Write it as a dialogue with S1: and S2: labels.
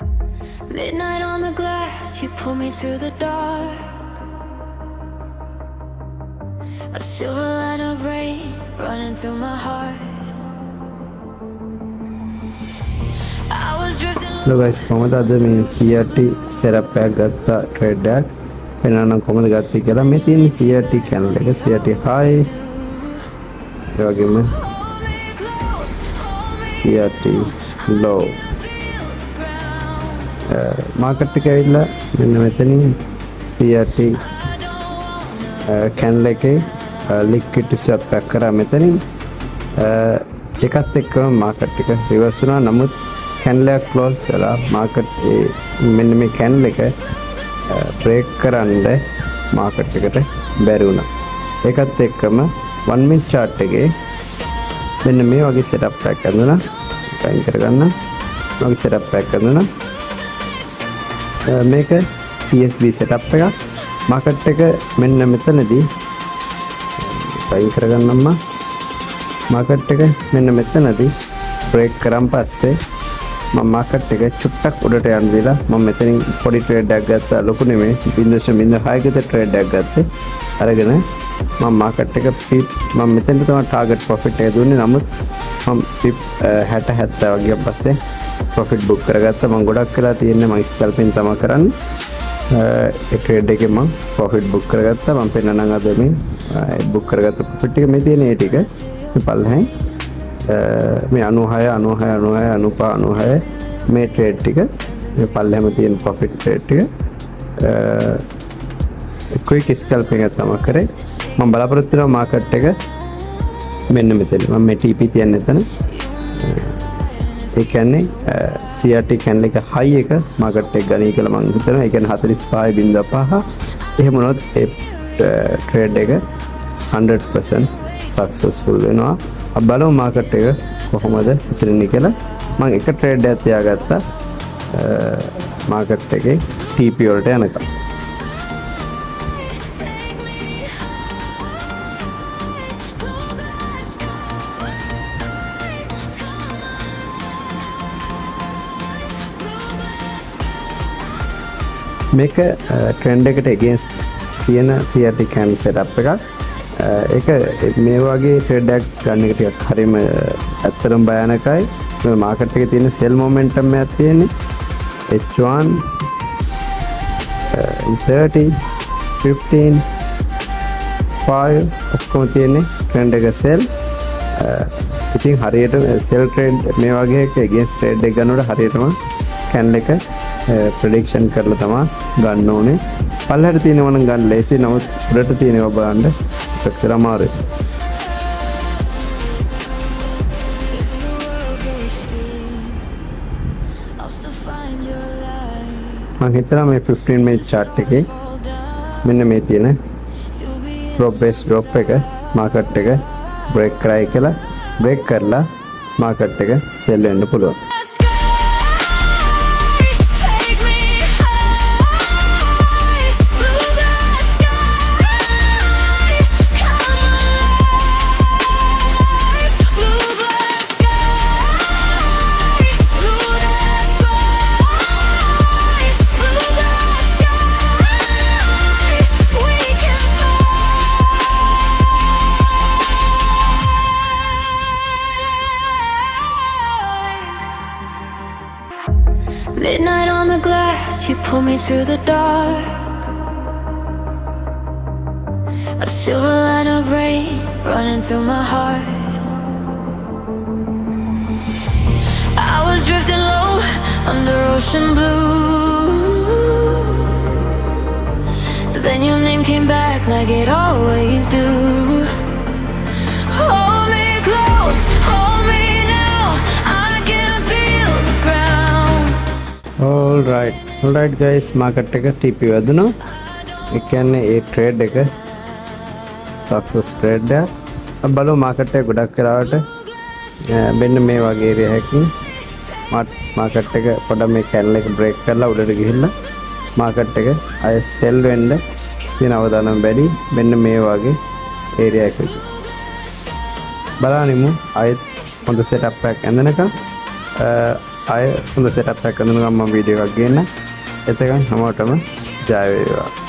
S1: Midnight on the glass, you pull me through the dark. A silver line of rain running through my heart. I was drifting.
S2: Hello guys, කොහමද අද මේ CRT setup එකක් ගත්ත trade එකක් වෙනනම් කොහමද ගත්තේ කියලා මේ තියෙන CRT channel එක CRT high ඒ වගේම CRT low market එක ඇවිල්ලා මෙන්න මෙතනින් CRT channel එකේ liquidity swap එකක් කරා මෙතනින් එකත් එක්කම market එක reverse වුණා නමුත් candle එක close වෙලා market මෙන්න මේ candle එක break කරන්න market එකට බැරි වුණා. ඒකත් එක්කම 1 minute chart එකේ මෙන්න මේ වගේ setup එකක් හඳුනා ටයිම් කරගන්න. වගේ setup එකක් හඳුනා. මේක PSB setup එකක්. market එක මෙන්න මෙතනදී ටයිම් කරගන්නම්ම. market එක මෙන්න මෙතනදී break කරන් පස්සේ මම මාකට් එක චුට්ටක් උඩට යන්න දීලා මම මෙතනින් පොඩි ට්‍රේඩ් එකක් ගත්තා ලොකු නෙමෙයි 0.06 කට ට්‍රේඩ් එකක් ගත්තේ අරගෙන මම මාකට් එක පිප් මම මෙතෙන්ට තමයි ටාගට් ප්‍රොෆිට් එක දුන්නේ නමුත් මම පිප් 60 70 වගේ පස්සේ ප්‍රොෆිට් බුක් කරගත්තා මම ගොඩක් වෙලා තියෙන්නේ මම ස්කල්පින් තමයි කරන්නේ ඒ ට්‍රේඩ් එකේ මම ප්‍රොෆිට් බුක් කරගත්තා මම පෙන්නනම් අද මේ බුක් කරගත්ත ප්‍රොෆිට් එක මේ තියෙන ඒ ටික මේ පල්ලෙන් මේ 96 මේ ට්‍රේඩ් ටික මේ පල්ලෙම තියෙන ප්‍රොෆිට් ට්‍රේඩ් ටික ක්වික් ස්කල්පින් එක තමයි කරේ මම බලාපොරොත්තු වෙනවා මාකට් එක මෙන්න මෙතන මම මේ TP තියන්නේ එතන ඒ කියන්නේ CRT candle එක high එක මාකට් එක ගනී කියලා මම හිතනවා ඒ කියන්නේ 45.5 එහෙම වුණොත් ඒ ට්‍රේඩ් එක 100% සක්සස්ෆුල් වෙනවා බලමු මාකට් එක කොහොමද ඉතිරෙන්නේ කියලා මම එක ට්‍රේඩ් එකක් තියාගත්තා මාකට් එකේ TP වලට යනකම් මේක ට්‍රෙන්ඩ් එකට against තියෙන CRT candle setup එකක් ඒක මේ වගේ ට්‍රේඩ් එකක් ගන්න එක ටිකක් හරියම ඇත්තටම භයානකයි මේ මාකට් එකේ තියෙන සෙල් මොමන්ටම් එකක් තියෙන්නේ H1 30 15 5 ඔක්කොම තියෙන්නේ ට්‍රෙන්ඩ් එක සෙල් ඉතින් හරියට සෙල් ට්‍රේඩ් මේ වගේ එක against ට්‍රේඩ් එක ගන්නකොට හරියටම candle එක ප්‍රෙඩික්ෂන් කරලා තමයි ගන්න ඕනේ පල්ලෙහාට තියෙනවා නම් ගන්න ලේසි නමුත් උඩට තියෙනවා බලන්න එච්චර අමාරුයි මම හිතනවා මේ 15 minute chart එකේ මෙන්න මේ තියෙන drop base drop එක market එක break කරයි කියලා break කරලා market එක sell වෙන්න පුළුවන්
S1: Midnight on the glass, you pull me through the dark. A silver line of rain running through my heart. I was drifting low under ocean blue. But then your name came back like it always do. Hold me close, hold me now. I can feel the ground.
S2: all right guys market එක TP වැදුණා ඒ කියන්නේ ඒ trade එක success trade එක බලමු market එක ගොඩක් වෙලාවට මෙන්න මේ වගේ ඒරියා එකකින් මාකට් එක පොඩ්ඩක් මේ කැන්ඩල් එක බ්‍රේක් කරලා උඩට ගිහිල්ලා මාකට් එක අය සෙල් වෙන්න තියෙන අවදානම් වැඩි මෙන්න මේ වගේ ඒරියා එකක බලන්නමු අයත් හොඳ සෙටප් එකක් ඇඳනකම් ආය හොඳ සෙටප් එකක් හඳුන ගමන් වීඩියෝ එකක් ගේන්න. එතකන් හැමෝටම ජය වේවා.